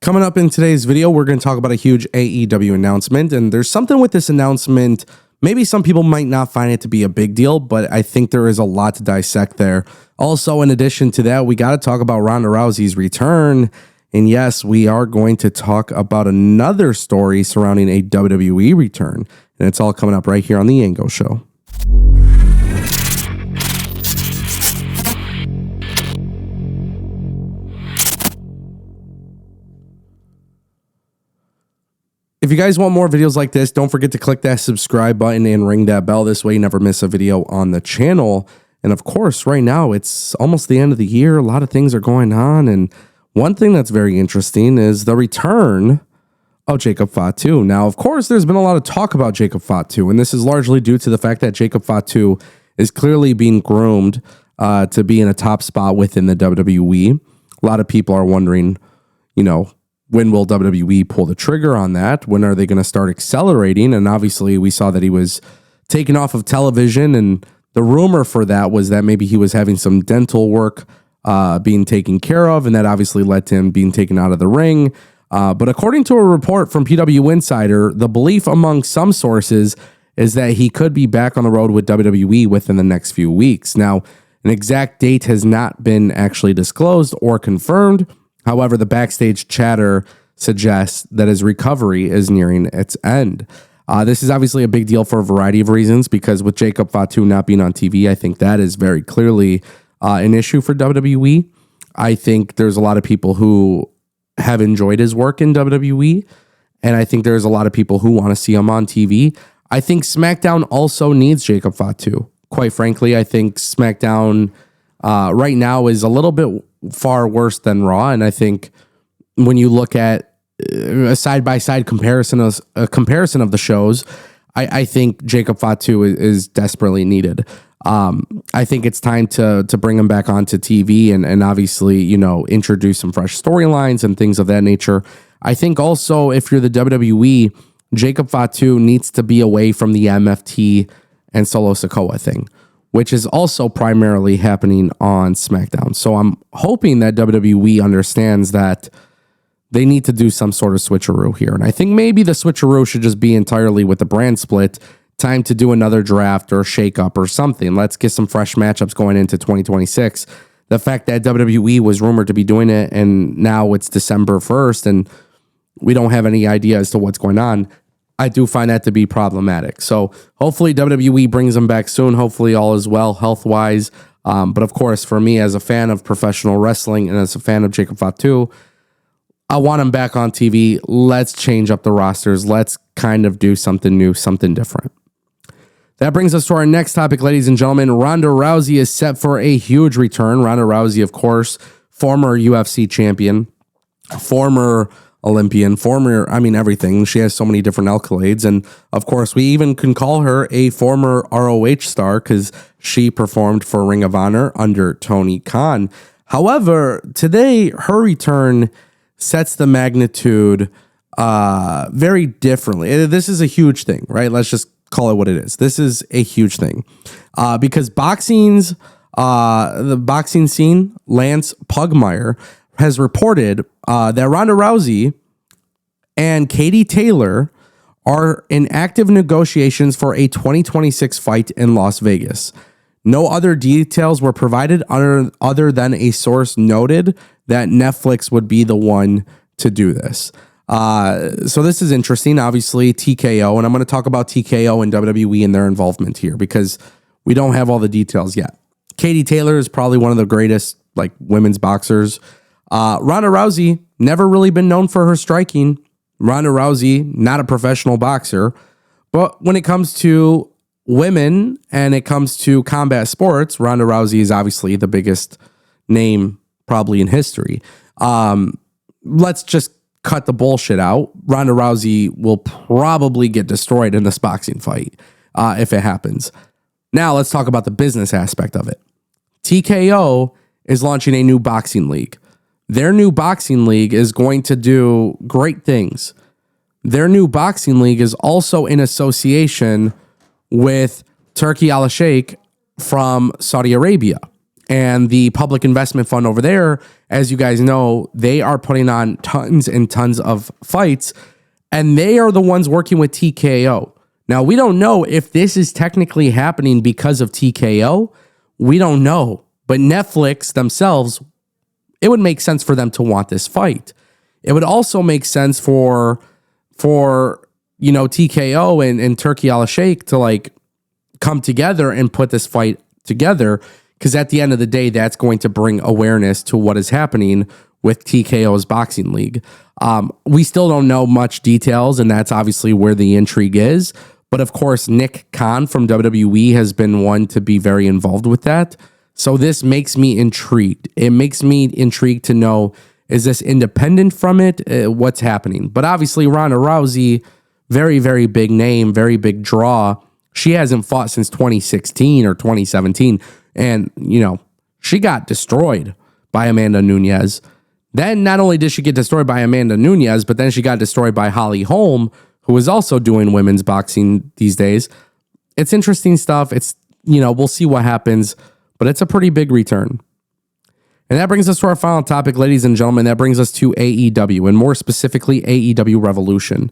Coming up in today's video, we're going to talk about a huge AEW announcement, and there's something with this announcement. Maybe some people might not find it to be a big deal, but I think there is a lot to dissect there. Also, in addition to that, we got to talk about Ronda Rousey's return. And yes, we are going to talk about another story surrounding a WWE return. And it's all coming up right here on the Ango Show. If you guys want more videos like this, don't forget to click that subscribe button and ring that bell. This way you never miss a video on the channel. And of course, right now, it's almost the end of the year. A lot of things are going on. And one thing that's very interesting is the return of Jacob Fatu. Now, of course, there's been a lot of talk about Jacob Fatu, and this is largely due to the fact that Jacob Fatu is clearly being groomed to be in a top spot within the WWE. A lot of people are wondering, when will WWE pull the trigger on that? When are they going to start accelerating? And obviously, we saw that he was taken off of television, and the rumor for that was that maybe he was having some dental work being taken care of, and that obviously led to him being taken out of the ring. But according to a report from PW Insider, the belief among some sources is that he could be back on the road with WWE within the next few weeks. Now, an exact date has not been actually disclosed or confirmed. However, the backstage chatter suggests that his recovery is nearing its end. This is obviously a big deal for a variety of reasons, because with Jacob Fatu not being on TV, I think that is very clearly an issue for WWE. I think there's a lot of people who have enjoyed his work in WWE, and I think there's a lot of people who want to see him on TV. I think SmackDown also needs Jacob Fatu. Quite frankly, I think SmackDown right now is a little bit far worse than Raw, and I think when you look at a side-by-side comparison of the shows, I think Jacob Fatu is desperately needed. I think it's time to bring him back onto TV and obviously, introduce some fresh storylines and things of that nature. I think also, if you're the WWE, Jacob Fatu needs to be away from the MFT and Solo Sikoa thing, which is also primarily happening on SmackDown. So I'm hoping that WWE understands that they need to do some sort of switcheroo here. And I think maybe the switcheroo should just be entirely with the brand split. Time to do another draft or shakeup or something. Let's get some fresh matchups going into 2026. The fact that WWE was rumored to be doing it and now it's December 1st and we don't have any idea as to what's going on, I do find that to be problematic. So hopefully WWE brings them back soon. Hopefully all is well health-wise. But of course, for me as a fan of professional wrestling and as a fan of Jacob Fatu, I want him back on TV. Let's change up the rosters. Let's kind of do something new, something different. That brings us to our next topic, ladies and gentlemen. Ronda Rousey is set for a huge return. Ronda Rousey, of course, former UFC champion, former Olympian, everything. She has so many different accolades. And of course, we even can call her a former ROH star because she performed for Ring of Honor under Tony Khan. However, today, her return sets the magnitude very differently. This is a huge thing, right? Let's just call it what it is. This is a huge thing because the boxing scene, Lance Pugmire, has reported that Ronda Rousey and Katie Taylor are in active negotiations for a 2026 fight in Las Vegas. No other details were provided other than a source noted that Netflix would be the one to do this. So this is interesting, obviously TKO, and I'm going to talk about TKO and WWE and their involvement here because we don't have all the details yet. Katie Taylor is probably one of the greatest women's boxers. Ronda Rousey, never really been known for her striking. Ronda Rousey, not a professional boxer. But when it comes to women and it comes to combat sports, Ronda Rousey is obviously the biggest name probably in history. Let's just cut the bullshit out. Ronda Rousey will probably get destroyed in this boxing fight if it happens. Now let's talk about the business aspect of it. TKO is launching a new boxing league. Their new boxing league is going to do great things. Their new boxing league is also in association with Turki Al Sheikh from Saudi Arabia. And the public investment fund over there, as you guys know, they are putting on tons and tons of fights, and they are the ones working with TKO. Now, we don't know if this is technically happening because of TKO. We don't know. But Netflix themselves, it would make sense for them to want this fight. It would also make sense for TKO and Turkey Al-Sheikh to like come together and put this fight together, because at the end of the day, that's going to bring awareness to what is happening with TKO's boxing league. We still don't know much details, and that's obviously where the intrigue is. But of course, Nick Khan from WWE has been one to be very involved with that. So this makes me intrigued. It makes me intrigued to know, is this independent from it? What's happening? But obviously, Ronda Rousey, very, very big name, very big draw. She hasn't fought since 2016 or 2017. And, she got destroyed by Amanda Nunes. Then not only did she get destroyed by Amanda Nunes, but then she got destroyed by Holly Holm, who is also doing women's boxing these days. It's interesting stuff. It's, we'll see what happens, but it's a pretty big return. And that brings us to our final topic, ladies and gentlemen. That brings us to AEW, and more specifically, AEW Revolution.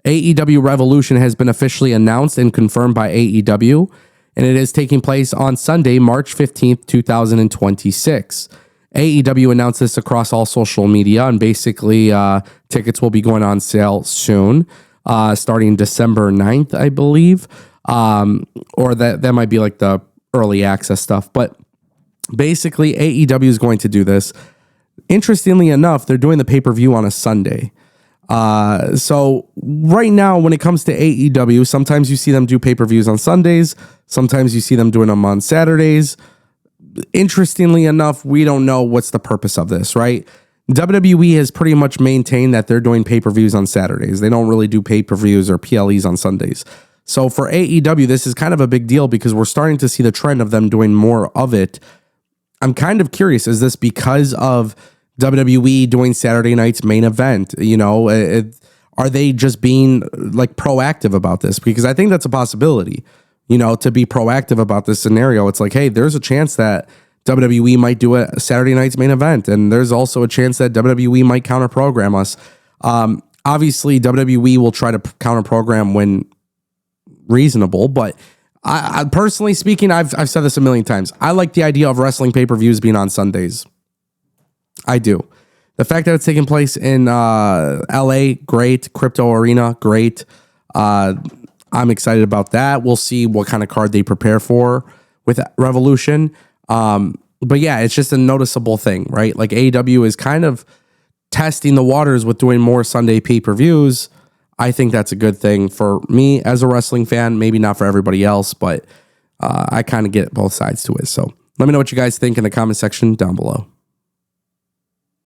AEW Revolution has been officially announced and confirmed by AEW, and it is taking place on Sunday, March 15th, 2026. AEW announced this across all social media, and basically tickets will be going on sale soon, starting December 9th, I believe, or that might be like the early access stuff. But basically, AEW is going to do this. Interestingly enough, they're doing the pay-per-view on a Sunday. So right now, when it comes to AEW, sometimes you see them do pay-per-views on Sundays. Sometimes you see them doing them on Saturdays. Interestingly enough, we don't know what's the purpose of this, right? WWE has pretty much maintained that they're doing pay-per-views on Saturdays. They don't really do pay-per-views or PLEs on Sundays. So for AEW, this is kind of a big deal because we're starting to see the trend of them doing more of it. I'm kind of curious, is this because of WWE doing Saturday night's main event? Are they just being like proactive about this? Because I think that's a possibility, to be proactive about this scenario. It's like, hey, there's a chance that WWE might do a Saturday night's main event. And there's also a chance that WWE might counter program us. Obviously, WWE will try to counter program when reasonable, but I personally speaking, I've said this a million times. I like the idea of wrestling pay-per-views being on Sundays. I do. The fact that it's taking place in LA, great. Crypto Arena, great. I'm excited about that. We'll see what kind of card they prepare for with Revolution. But yeah, it's just a noticeable thing, right? Like AEW is kind of testing the waters with doing more Sunday pay-per-views. I think that's a good thing for me as a wrestling fan. Maybe not for everybody else, but I kind of get both sides to it. So let me know what you guys think in the comment section down below.